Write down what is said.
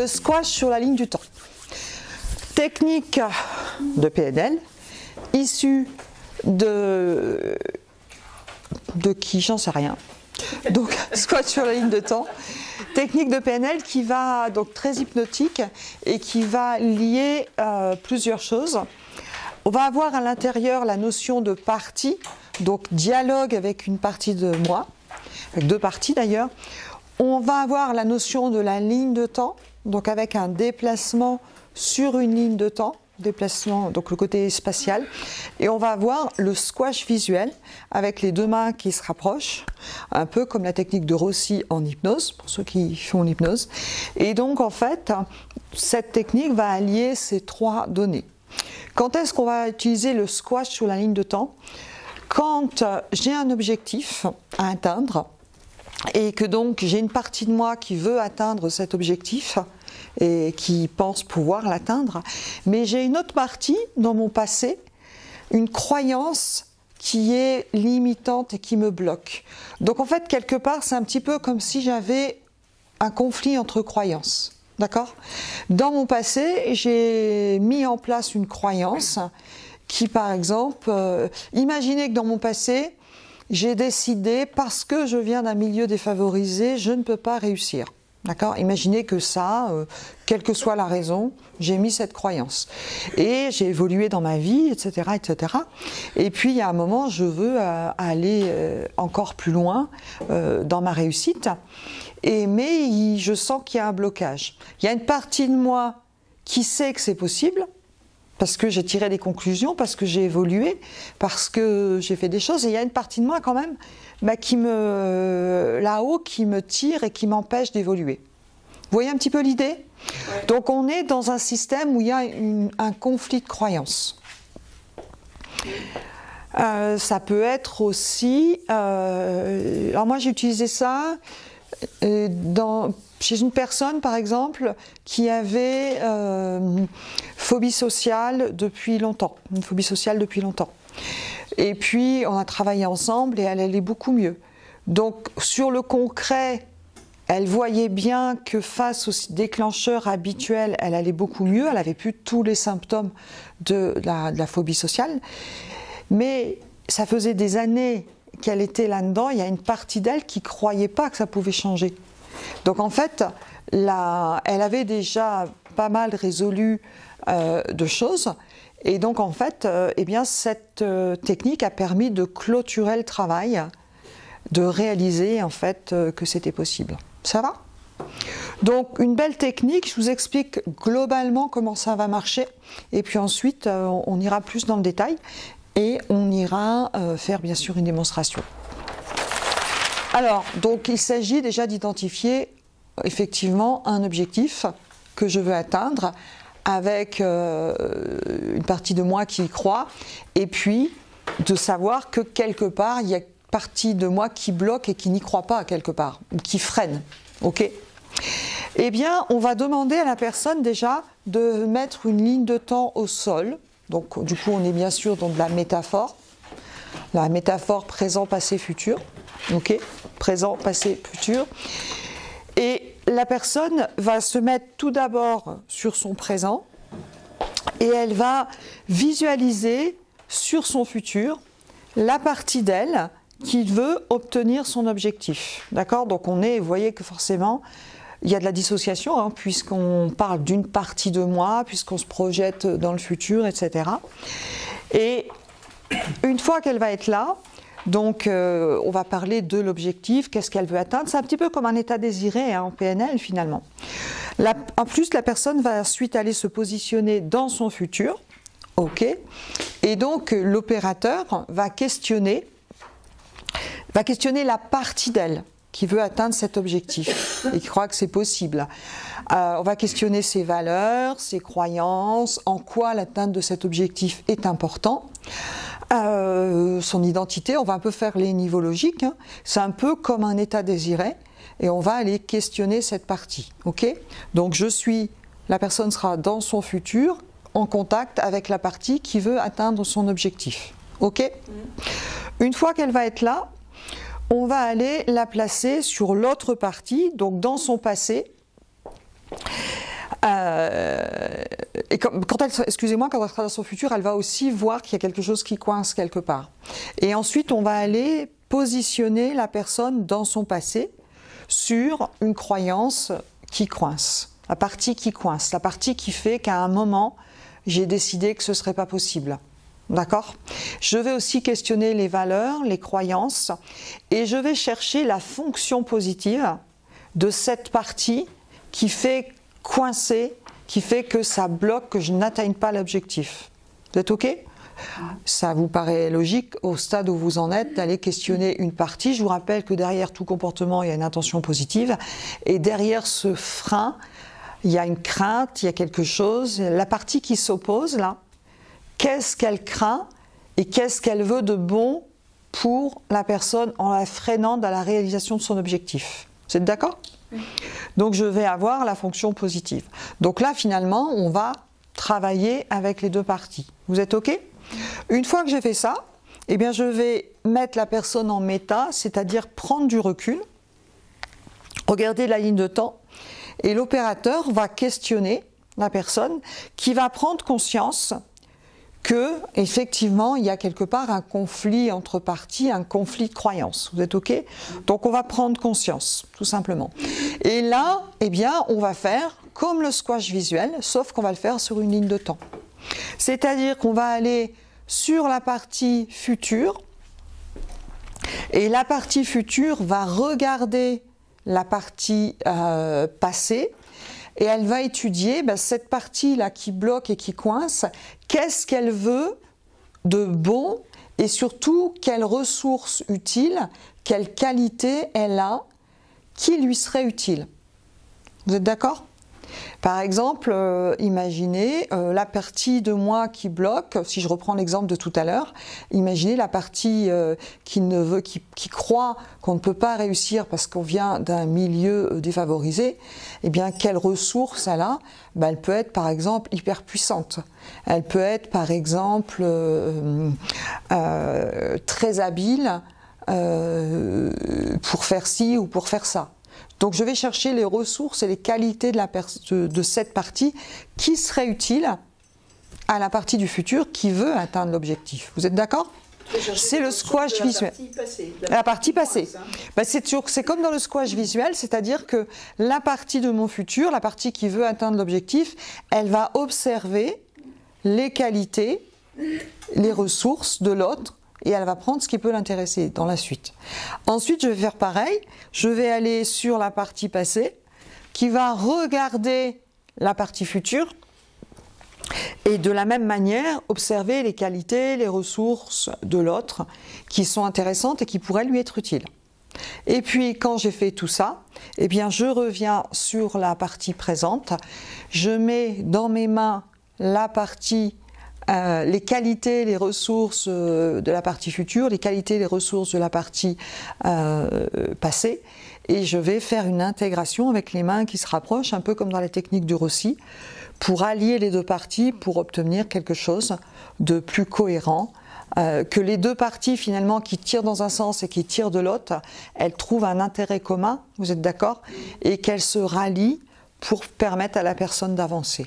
le squash sur la ligne du temps. Technique de PNL, issue de qui, j'en sais rien. Donc, squash sur la ligne de temps. Technique de PNL qui va, donc très hypnotique, et qui va lier plusieurs choses. On va avoir à l'intérieur la notion de partie, donc dialogue avec une partie de moi, avec deux parties d'ailleurs. On va avoir la notion de la ligne de temps, donc avec un déplacement sur une ligne de temps, déplacement, donc le côté spatial, et on va avoir le squash visuel avec les deux mains qui se rapprochent, un peu comme la technique de Rossi en hypnose, pour ceux qui font l'hypnose. Et donc en fait, cette technique va allier ces trois données. Quand est-ce qu'on va utiliser le squash sur la ligne de temps? Quand j'ai un objectif à atteindre, et que donc j'ai une partie de moi qui veut atteindre cet objectif et qui pense pouvoir l'atteindre, mais j'ai une autre partie dans mon passé, une croyance qui est limitante et qui me bloque. Donc en fait, quelque part, c'est un petit peu comme si j'avais un conflit entre croyances. D'accord? Dans mon passé, j'ai mis en place une croyance qui, par exemple, imaginez que dans mon passé, j'ai décidé, parce que je viens d'un milieu défavorisé, je ne peux pas réussir. D'accord? Imaginez que ça, quelle que soit la raison, j'ai mis cette croyance. Et j'ai évolué dans ma vie, etc., etc. Et puis, il y a un moment, je veux aller encore plus loin dans ma réussite. Mais je sens qu'il y a un blocage. Il y a une partie de moi qui sait que c'est possible, parce que j'ai tiré des conclusions, parce que j'ai évolué, parce que j'ai fait des choses, et il y a une partie de moi quand même là-haut qui me tire et qui m'empêche d'évoluer. Vous voyez un petit peu l'idée? Ouais. Donc on est dans un système où il y a un conflit de croyances. Ça peut être aussi... alors moi j'ai utilisé ça chez une personne, par exemple, qui avait phobie sociale depuis longtemps, une phobie sociale depuis longtemps. Et puis, on a travaillé ensemble et elle allait beaucoup mieux. Donc, sur le concret, elle voyait bien que face aux déclencheurs habituels, elle allait beaucoup mieux, elle n'avait plus tous les symptômes de la phobie sociale. Mais ça faisait des années qu'elle était là-dedans, il y a une partie d'elle qui ne croyait pas que ça pouvait changer. Donc en fait, elle avait déjà pas mal résolu de choses, et donc en fait, eh bien, cette technique a permis de clôturer le travail, de réaliser en fait que c'était possible. Ça va? Donc une belle technique, je vous explique globalement comment ça va marcher, et puis ensuite on ira plus dans le détail. Et on ira faire bien sûr une démonstration. Alors, donc il s'agit déjà d'identifier effectivement un objectif que je veux atteindre avec une partie de moi qui y croit, et puis de savoir que quelque part, il y a une partie de moi qui bloque et qui n'y croit pas quelque part, ou qui freine. Ok? Eh bien, on va demander à la personne déjà de mettre une ligne de temps au sol. Donc du coup on est bien sûr dans de la métaphore présent, passé, futur, ok, présent, passé, futur, et la personne va se mettre tout d'abord sur son présent et elle va visualiser sur son futur la partie d'elle qui veut obtenir son objectif, d'accord? Donc vous voyez que forcément il y a de la dissociation, hein, puisqu'on parle d'une partie de moi, puisqu'on se projette dans le futur, etc. Et une fois qu'elle va être là, donc on va parler de l'objectif, qu'est-ce qu'elle veut atteindre. C'est un petit peu comme un état désiré hein, en PNL finalement. En plus, la personne va ensuite aller se positionner dans son futur, ok. Et donc l'opérateur va questionner la partie d'elle qui veut atteindre cet objectif et qui croit que c'est possible. On va questionner ses valeurs, ses croyances, en quoi l'atteinte de cet objectif est important, son identité, on va un peu faire les niveaux logiques, hein. C'est un peu comme un état désiré, et on va aller questionner cette partie. Okay ? Donc la personne sera dans son futur, en contact avec la partie qui veut atteindre son objectif. Okay ? Une fois qu'elle va être là, on va aller la placer sur l'autre partie, donc dans son passé, Et quand elle sera dans son futur, elle va aussi voir qu'il y a quelque chose qui coince quelque part. Et ensuite, on va aller positionner la personne dans son passé sur une croyance qui coince, la partie qui coince, la partie qui fait qu'à un moment, j'ai décidé que ce ne serait pas possible. D'accord ? Je vais aussi questionner les valeurs, les croyances, et je vais chercher la fonction positive de cette partie qui fait coincer, qui fait que ça bloque, que je n'atteigne pas l'objectif. Vous êtes OK ? Ça vous paraît logique, au stade où vous en êtes, d'aller questionner une partie. Je vous rappelle que derrière tout comportement, il y a une intention positive, et derrière ce frein, il y a une crainte, il y a quelque chose. La partie qui s'oppose, là, qu'est-ce qu'elle craint et qu'est-ce qu'elle veut de bon pour la personne en la freinant dans la réalisation de son objectif. Vous êtes d'accord ? Donc je vais avoir la fonction positive. Donc là, finalement, on va travailler avec les deux parties. Vous êtes OK ? Une fois que j'ai fait ça, eh bien, je vais mettre la personne en méta, c'est-à-dire prendre du recul, regarder la ligne de temps, et l'opérateur va questionner la personne qui va prendre conscience que, effectivement, il y a quelque part un conflit entre parties, un conflit de croyances. Vous êtes OK ? Donc on va prendre conscience, tout simplement. Et là, eh bien, on va faire comme le squash visuel, sauf qu'on va le faire sur une ligne de temps. C'est-à-dire qu'on va aller sur la partie future, et la partie future va regarder la partie passée, et elle va étudier cette partie-là qui bloque et qui coince, qu'est-ce qu'elle veut de bon, et surtout quelles ressources utiles, quelle qualité elle a qui lui serait utile. Vous êtes d'accord ? Par exemple, imaginez la partie de moi qui bloque, si je reprends l'exemple de tout à l'heure, imaginez la partie qui croit qu'on ne peut pas réussir parce qu'on vient d'un milieu défavorisé. Eh bien, quelle ressource elle a ? Elle peut être par exemple hyper puissante. Elle peut être par exemple très habile pour faire ci ou pour faire ça. Donc je vais chercher les ressources et les qualités de cette partie qui seraient utiles à la partie du futur qui veut atteindre l'objectif. Vous êtes d'accord ? C'est le squash visuel. La partie passée. C'est comme dans le squash visuel, c'est-à-dire que la partie de mon futur, la partie qui veut atteindre l'objectif, elle va observer les qualités, les ressources de l'autre, et elle va prendre ce qui peut l'intéresser dans la suite. Ensuite, je vais faire pareil. Je vais aller sur la partie passée, qui va regarder la partie future, et de la même manière, observer les qualités, les ressources de l'autre, qui sont intéressantes et qui pourraient lui être utiles. Et puis, quand j'ai fait tout ça, eh bien, je reviens sur la partie présente. Je mets dans mes mains la partie les qualités, les ressources de la partie future, les qualités, les ressources de la partie passée, et je vais faire une intégration avec les mains qui se rapprochent, un peu comme dans la technique du Rossi, pour allier les deux parties, pour obtenir quelque chose de plus cohérent, que les deux parties finalement qui tirent dans un sens et qui tirent de l'autre, elles trouvent un intérêt commun, vous êtes d'accord, et qu'elles se rallient pour permettre à la personne d'avancer.